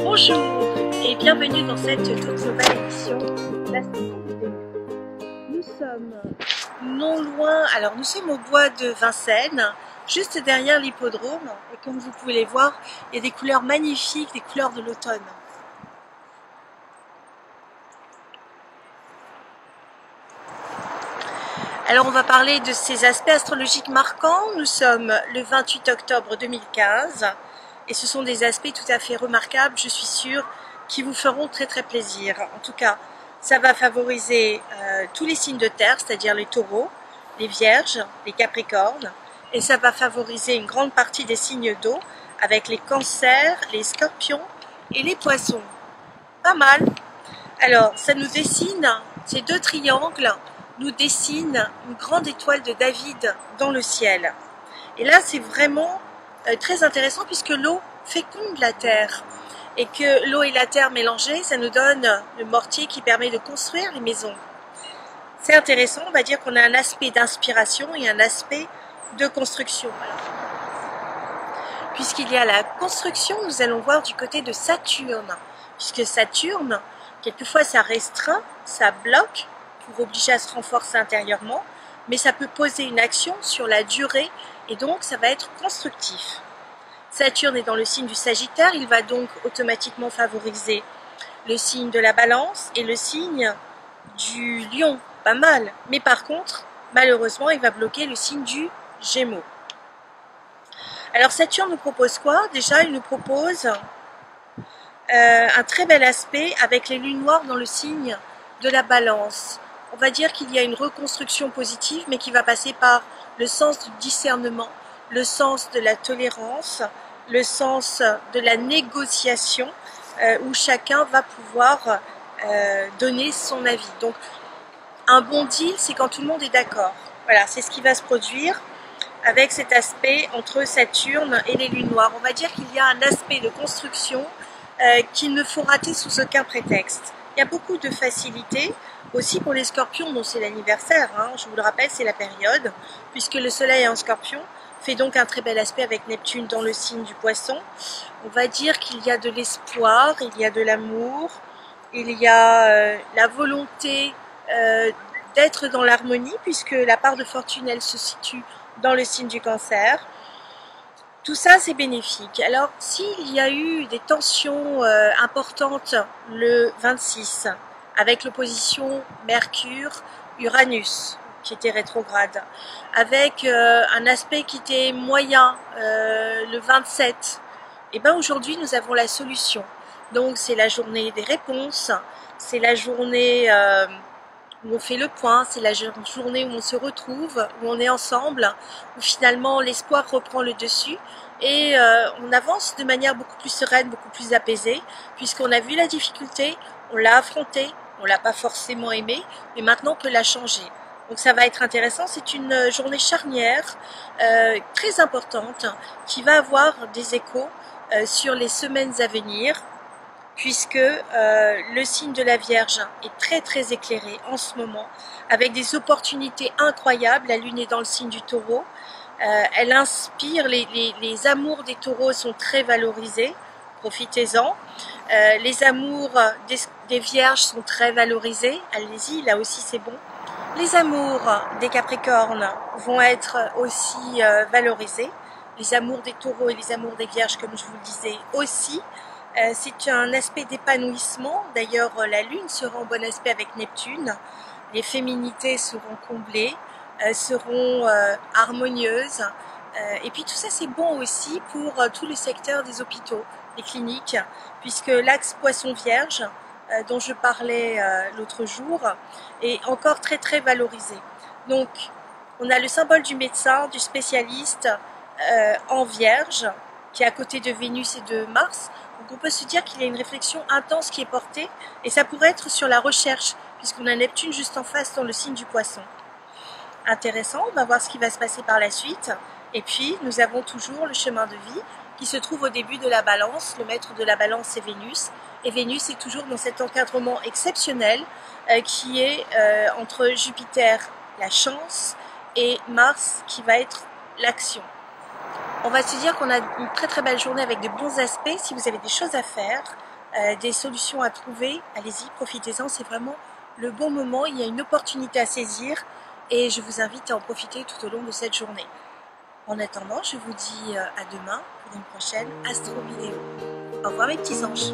Bonjour et bienvenue dans cette toute nouvelle émission d'Astrophonie. Nous sommes non loin, alors nous sommes au bois de Vincennes, juste derrière l'hippodrome, et comme vous pouvez les voir, il y a des couleurs magnifiques, des couleurs de l'automne. Alors on va parler de ces aspects astrologiques marquants. Nous sommes le 28 octobre 2015 et ce sont des aspects tout à fait remarquables, je suis sûre, qui vous feront très plaisir. En tout cas, ça va favoriser tous les signes de terre, c'est-à-dire les taureaux, les vierges, les capricornes, et ça va favoriser une grande partie des signes d'eau avec les cancers, les scorpions et les poissons. Pas mal. Alors, ça nous dessine, ces deux triangles nous dessinent une grande étoile de David dans le ciel. Et là, c'est vraiment très intéressant puisque l'eau féconde la terre. Et que l'eau et la terre mélangées, ça nous donne le mortier qui permet de construire les maisons. C'est intéressant, on va dire qu'on a un aspect d'inspiration et un aspect de construction. Puisqu'il y a la construction, nous allons voir du côté de Saturne. Puisque Saturne, quelquefois ça restreint, ça bloque pour obliger à se renforcer intérieurement, mais ça peut poser une action sur la durée et donc ça va être constructif. Saturne est dans le signe du Sagittaire, il va donc automatiquement favoriser le signe de la Balance et le signe du Lion, pas mal. Mais par contre, malheureusement, il va bloquer le signe du Gémeaux. Alors Saturne nous propose quoi? Déjà, il nous propose un très bel aspect avec les lunes noires dans le signe de la Balance. On va dire qu'il y a une reconstruction positive, mais qui va passer par le sens du discernement, le sens de la tolérance, le sens de la négociation, où chacun va pouvoir donner son avis. Donc, un bon deal, c'est quand tout le monde est d'accord. Voilà, c'est ce qui va se produire avec cet aspect entre Saturne et les lunes noires. On va dire qu'il y a un aspect de construction qu'il ne faut rater sous aucun prétexte. Il y a beaucoup de facilité, aussi pour les scorpions dont c'est l'anniversaire, hein. Je vous le rappelle, c'est la période, puisque le soleil en scorpion fait donc un très bel aspect avec Neptune dans le signe du poisson. On va dire qu'il y a de l'espoir, il y a de l'amour, il y a la volonté d'être dans l'harmonie, puisque la part de fortune, elle se situe dans le signe du Cancer. Tout ça, c'est bénéfique. Alors, s'il y a eu des tensions importantes le 26, avec l'opposition Mercure-Uranus, qui était rétrograde, avec un aspect qui était moyen le 27, et bien aujourd'hui, nous avons la solution. Donc, c'est la journée des réponses, c'est la journée où on fait le point, c'est la journée où on se retrouve, où on est ensemble, où finalement l'espoir reprend le dessus et on avance de manière beaucoup plus sereine, beaucoup plus apaisée, puisqu'on a vu la difficulté, on l'a affrontée, on l'a pas forcément aimée, mais maintenant on peut la changer. Donc ça va être intéressant, c'est une journée charnière, très importante, qui va avoir des échos sur les semaines à venir, puisque le signe de la Vierge est très éclairé en ce moment, avec des opportunités incroyables. La Lune est dans le signe du Taureau, elle inspire, les amours des taureaux sont très valorisés, profitez-en. Les amours des Vierges sont très valorisés, allez-y, là aussi c'est bon. Les amours des Capricornes vont être aussi valorisés, les amours des taureaux et les amours des Vierges, comme je vous le disais, aussi. C'est un aspect d'épanouissement. D'ailleurs, la Lune sera en bon aspect avec Neptune. Les féminités seront comblées, seront harmonieuses. Et puis tout ça, c'est bon aussi pour tous les secteurs des hôpitaux, des cliniques, puisque l'axe Poisson-Vierge, dont je parlais l'autre jour, est encore très valorisé. Donc, on a le symbole du médecin, du spécialiste en Vierge, qui est à côté de Vénus et de Mars. Donc on peut se dire qu'il y a une réflexion intense qui est portée, et ça pourrait être sur la recherche, puisqu'on a Neptune juste en face dans le signe du Poisson. Intéressant, on va voir ce qui va se passer par la suite. Et puis nous avons toujours le chemin de vie qui se trouve au début de la balance. Le maître de la balance c'est Vénus, et Vénus est toujours dans cet encadrement exceptionnel qui est entre Jupiter, la chance, et Mars qui va être l'action. On va se dire qu'on a une très très belle journée avec de bons aspects. Si vous avez des choses à faire, des solutions à trouver, allez-y, profitez-en, c'est vraiment le bon moment, il y a une opportunité à saisir et je vous invite à en profiter tout au long de cette journée. En attendant, je vous dis à demain pour une prochaine Astro Vidéo. Au revoir mes petits anges.